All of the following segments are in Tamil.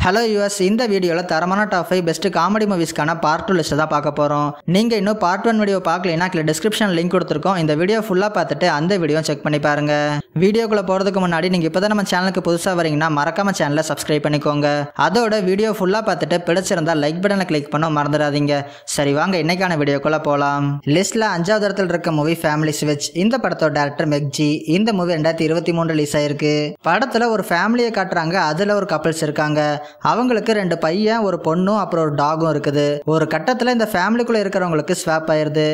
ஹலோ யூஎஸ், இந்த வீடியோவில் தரமான டாப் 5 பெஸ்ட் காமெடி மூவிஸ்க்கான பார்ட் 2 லிஸ்ட் தான் பார்க்க போகிறோம். நீங்கள் இன்னும் பார்ட் 1 வீடியோ பார்க்கலைன்னா கீழே டிஸ்கிரிப்ஷன் லிங்க் கொடுத்துருக்கோம். இந்த வீடியோ ஃபுல்லாக பார்த்துட்டு அந்த வீடியோ செக் பண்ணி பாருங்க. வீடியோக்குள்ளே போகிறதுக்கு முன்னாடி நீங்கள் இப்போ தான் நம்ம சேனலுக்கு புதுசாக வரீங்கன்னா மறக்காம சேனலை சப்ஸ்கிரைப் பண்ணிக்கோங்க. அதோட வீடியோ ஃபுல்லாக பார்த்துட்டு பிடிச்சிருந்தால் லைக் பட்டனை கிளிக் பண்ண மறந்துடாதீங்க. சரி வாங்க இன்னைக்கான வீடியோக்குள்ளே போகலாம். லிஸ்ட்டில் 5வது இடத்துல இருக்க மூவி ஃபேமிலி ஸ்விட்ச். இந்த படத்தோட டேரக்டர் மெக்ஜி. இந்த மூவி 2023 ரிலீஸ் ஆயிருக்கு. படத்தில் ஒரு ஃபேமிலியை காட்டுறாங்க. அதில் ஒரு கப்பிள்ஸ் இருக்காங்க. அவங்களுக்கு 2 பையன், ஒரு பொண்ணும் அப்புறம் ஒரு டாகும் இருக்குது. ஒரு கட்டத்தில் இந்த ஃபேமிலிக்குள்ள இருக்கிறவங்களுக்கு ஸ்வாப் ஆயிருது.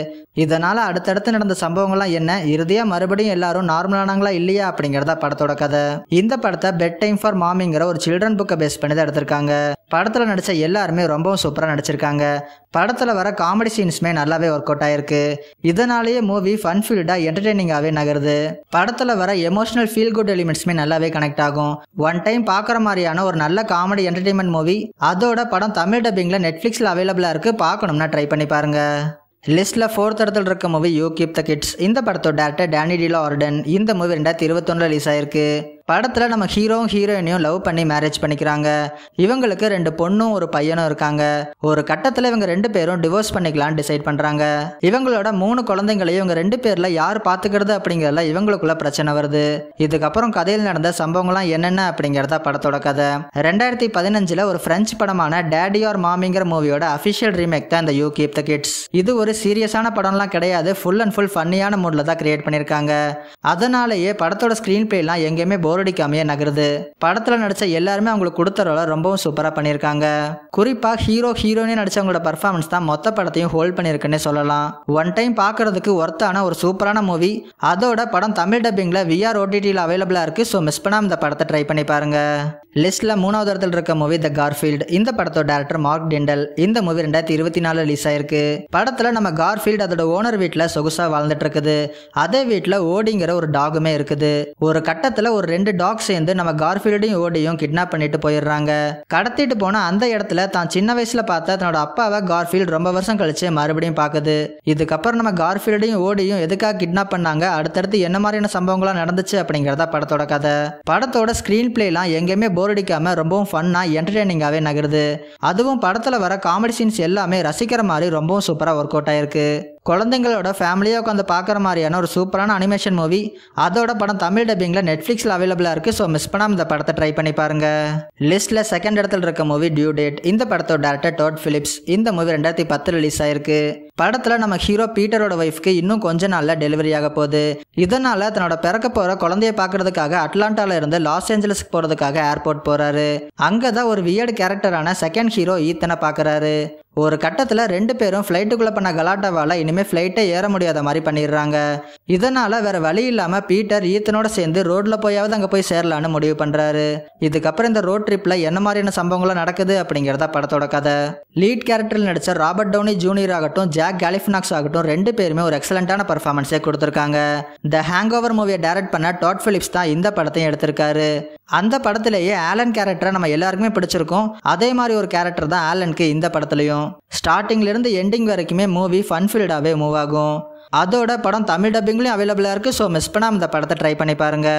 இதனால அடுத்தடுத்து நடந்த சம்பவங்கள்லாம் என்ன, இறுதியா மறுபடியும் எல்லாரும் நார்மலானாங்களா இல்லையா அப்படிங்கறத படத்தோட கதை. இந்த படத்தை பெட் டைம் ஃபார் மாமிங்கிற ஒரு சில்ட்ரன் புக்கை பேஸ் பண்ணி தான் எடுத்திருக்காங்க. படத்துல நடிச்ச எல்லாருமே ரொம்பவும் சூப்பரா நடிச்சிருக்காங்க. படத்துல வர காமெடி சீன்ஸ்மே நல்லாவே ஒர்க் அவுட் ஆயிருக்கு. இதனாலேயே மூவி ஃபன் ஃபீல்டா என்டர்டெய்னிங்காவே நகருது. படத்துல வர எமோஷனல் ஃபீல் குட் எலிமெண்ட்ஸ்மே நல்லாவே கனெக்ட் ஆகும். ஒன் டைம் பாக்குற மாதிரியான ஒரு நல்ல காமெடி என்டர்டெயின்மெண்ட் மூவி. அதோட படம் தமிழ் டப்பிங்ல நெட்ஃபிளிக்ஸ்ல அவைலபிளா இருக்கு. பார்க்கணும்னா ட்ரை பண்ணி பாருங்க. லிஸ்ட்ல 4th இடத்துல இருக்க movie you keep the kids. இந்த படத்தோட டேரக்டர் டேனி டி லார்டன். இந்த மூவி 2021 ரிலீஸ் ஆயிருக்கு. படத்தில் நம்ம ஹீரோவும் ஹீரோயினையும் லவ் பண்ணி மேரேஜ் பண்ணிக்கிறாங்க. இவங்களுக்கு 2 பொண்ணும் ஒரு பையனும் இருக்காங்க. ஒரு கட்டத்தில் இவங்க 2 பேரும் டிவோர்ஸ் பண்ணிக்கலாம்னு டிசைட் பண்ணுறாங்க. இவங்களோட 3 குழந்தைங்களையும் இவங்க 2 பேரில் யார் பார்த்துக்கிறது அப்படிங்கிறதுல இவங்களுக்குள்ள பிரச்சனை வருது. இதுக்கப்புறம் கதையில் நடந்த சம்பவங்கள்லாம் என்னென்ன அப்படிங்கிறத படத்தோட கதை. 2015 ஒரு பிரெஞ்சு படமான டேடி ஆர் மாமிங்கிற மூவியோட அஃபிஷியல் ரீமேக் தான் இந்த யூ கீப் த கிட்ஸ். இது ஒரு சீரியஸான படம்லாம் கிடையாது. ஃபுல் அண்ட் ஃபுல் ஃபன்னியான மூடில் தான் கிரியேட் பண்ணியிருக்காங்க. அதனாலேயே படத்தோட ஸ்க்ரீன் பிளேலாம் எங்கேயுமே போர் அடிக்காமையே நகருது. படத்துல நடிச்ச எல்லாருமே அவங்களுக்கு கொடுத்த ரோலை ரொம்பவும் சூப்பரா பண்ணியிருக்காங்க. குறிப்பா ஹீரோ ஹீரோயினே நடிச்சவங்களோட பர்ஃபார்மன்ஸ் தான் மொத்த படத்தையும் ஹோல்ட் பண்ணியிருக்குன்னே சொல்லலாம். ஒன் டைம் பார்க்கறதுக்கு ஒர்த்தான ஒரு சூப்பரான மூவி. அதோட படம் தமிழ் டப்பிங்ல VR OTTல அவைலபிளா இருக்கு. ஸோ மிஸ் பண்ணாம இந்த படத்தை ட்ரை பண்ணி பாருங்க. லிஸ்ட்ல 3வது இடத்துல இருக்க மூவி த கார்ஃபீல்ட். இந்த படத்தோட டேரக்டர் மார்க் டெண்டல். இந்த மூவி 2024 ரிலீஸ் ஆயிருக்கு. படத்துல நம்ம கார்ஃபீல்ட் அதோட ஓனர் வீட்டில் சொகுசா வாழ்ந்துட்டு இருக்குது. அதே வீட்டில் ஓடிங்கிற ஒரு டாகுமே இருக்குது. ஒரு கட்டத்தில் ஒரு 2 டாக் சேர்ந்து நம்ம கார்ஃபீல்டையும் ஓடியும் கிட்னாப் பண்ணிட்டு போயிடுறாங்க. கடத்திட்டு போன அந்த இடத்துல தான் சின்ன வயசுல பார்த்த தன்னோட அப்பாவை கார்ஃபீல்ட் ரொம்ப வருஷம் கழிச்சு மறுபடியும் பார்க்குது. இதுக்கப்புறம் நம்ம கார்ஃபீல்டையும் ஓடியும் எதுக்காக கிட்னாப் பண்ணாங்க, அடுத்தடுத்து என்ன மாதிரியான சம்பவங்கள்லாம் நடந்துச்சு அப்படிங்கிறத படத்தோட கதை. படத்தோட ஸ்கிரீன் பிளேலாம் எங்கேயுமே போர் அடிக்காம ரொம்பவும் ஃபன்னா என்டர்டெய்னிங்காவே நகருது. அதுவும் படத்துல வர காமெடி சீன்ஸ் எல்லாமே ரசிக்கிற மாதிரி ரொம்பவும் சூப்பரா ஒர்க் அவுட் ஆயிருக்கு. குழந்தைங்களோட ஃபேமிலியாக உட்காந்து பார்க்குற மாதிரியான ஒரு சூப்பரான அனிமேஷன் மூவி. அதோட படம் தமிழ் டப்பிங்ல நெட்ஃபிளிக்ஸில் அவைலபிளாக இருக்கு. ஸோ மிஸ் பண்ணாம இந்த படத்தை ட்ரை பண்ணி பாருங்க. லிஸ்ட்ல 2nd இடத்துல இருக்க மூவி டியூ டேட். இந்த படத்தோட டேரக்டர் டாட் பிலிப்ஸ். இந்த மூவி 2010 ரிலீஸ் ஆயிருக்கு. படத்துல நம்ம ஹீரோ பீட்டரோட ஒய்ஃப்க்கு இன்னும் கொஞ்ச நாள்ல டெலிவரி ஆக போகுது. இதனால தன்னோட பிறக்க போற குழந்தைய பார்க்கறதுக்காக அட்லாண்டால இருந்து லாஸ் ஏஞ்சல்ஸ்க்கு போறதுக்காக ஏர்போர்ட் போறாரு. அங்கதான் ஒரு வியர்டு கேரக்டரான செகண்ட் ஹீரோ ஈத்தனை பாக்குறாரு. ஒரு கட்டத்தில் 2 பேரும் ஃப்ளைட்டுக்குள்ளே பண்ண கலாட்டாவால் இனிமேல் ஃப்ளைட்டை ஏற முடியாத மாதிரி பண்ணிடுறாங்க. இதனால் வேறு வழி இல்லாமல் பீட்டர் ஈத்தனோட சேர்ந்து ரோட்டில் போயாவது அங்கே போய் சேரலான்னு முடிவு பண்ணுறாரு. இதுக்கப்புறம் இந்த ரோட் ட்ரிப்பில் என்ன மாதிரியான சம்பவங்கள்லாம் நடக்குது அப்படிங்கிறத படத்தோட கதை. லீட் கேரக்டரில் நடித்த ராபர்ட் டவுனி ஜூனியர் ஆகட்டும், ஜாக் கேலிஃபினாக்ஸ் ஆகட்டும், 2 பேருமே ஒரு எக்ஸலண்டான பர்ஃபார்மன்ஸே கொடுத்துருக்காங்க. த ஹேங்கோவர் மூவியை டைரக்ட் பண்ண டாட் பிலிப்ஸ் தான் இந்த படத்தையும் எடுத்திருக்காரு. அந்த படத்திலேயே ஆலன் கேரக்டரை நம்ம எல்லாருக்குமே பிடிச்சிருக்கோம். அதே மாதிரி ஒரு கேரக்டர் தான் ஆலனுக்கு இந்த படத்துலையும். ஸ்டார்டிங்ல இருந்து எண்டிங் வரைக்குமே மூவி ஃபன் ஃபீல்டாவே மூவ் ஆகும். அதோட படம் தமிழ் டப்பிங்லயும் அவைலபிளா இருக்கு. ஸோ மிஸ் பண்ணாம இந்த படத்தை ட்ரை பண்ணி பாருங்க.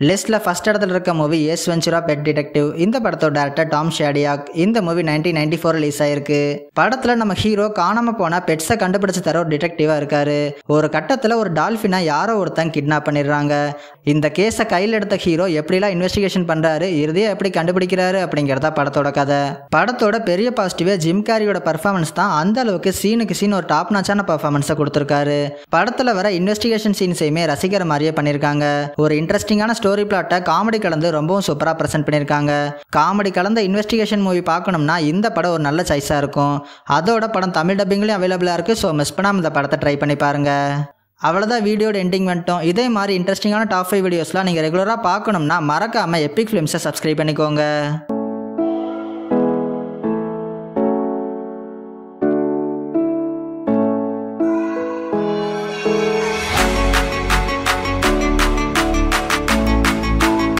லிஸ்ட்ல 1st இடத்துல இருக்க movie Ace Ventura pet detective. இந்த படத்தோட டேரக்டர் டாம் ஷேடியாக். இந்த மூவி 1994 ரிலீஸ் ஆயிருக்கு. படத்துல நம்ம ஹீரோ காணாம போன பெட்ஸை கண்டுபிடிச்சு தர ஒரு டிடெக்டிவா இருக்காரு. ஒரு கட்டத்துல ஒரு டால்ஃபினை யாரோ ஒருத்தன் கிட்னாப் பண்ணிடுறாங்க. இந்த கேஸை கையில் எடுத்த ஹீரோ எப்படிலாம் இன்வெஸ்டிகேஷன் பண்றாரு, இறுதியா எப்படி கண்டுபிடிக்கிறாரு அப்படிங்கிறதா படத்தோட கதை. படத்தோட பெரிய பாசிட்டிவே ஜிம் கேரியோட பர்ஃபார்மன்ஸ் தான். அந்த அளவுக்கு சீனுக்கு சீன் ஒரு டாப் நாச்சான பர்ஃபார்மன்ஸை கொடுத்திருக்காரு. படத்துல வர இன்வெஸ்டிகேஷன் சீன்ஸையுமே ரசிக்கிற மாதிரியே பண்ணிருக்காங்க. ஒரு இன்ட்ரெஸ்டிங்கான ஸ்டோரி பிளாட்டை காமெடி கலந்து ரொம்பவும் சூப்பரா பிரசன்ட் பண்ணிருக்காங்க. காமெடி கலந்த இன்வெஸ்டிகேஷன் மூவி பார்க்கணும்னா இந்த படம் ஒரு நல்ல சாய்ஸா இருக்கும். அதோட படம் தமிழ் டப்பிங்லயும் அவைலபிளா இருக்கு. ஸோ மிஸ் பண்ணாம இந்த படத்தை ட்ரை பண்ணி பாருங்க. அவ்வளோதான், வீடியோட எண்டிங் வந்துட்டோம். இதே மாதிரி இன்ட்ரெஸ்டிங்கான டாப் 5 வீடியோஸ்லாம் நீங்கள் ரெகுலராக பார்க்கணும்னா மறக்காம எபிக் ஃபிலிம்ஸை சப்ஸ்கிரைப் பண்ணிக்கோங்க.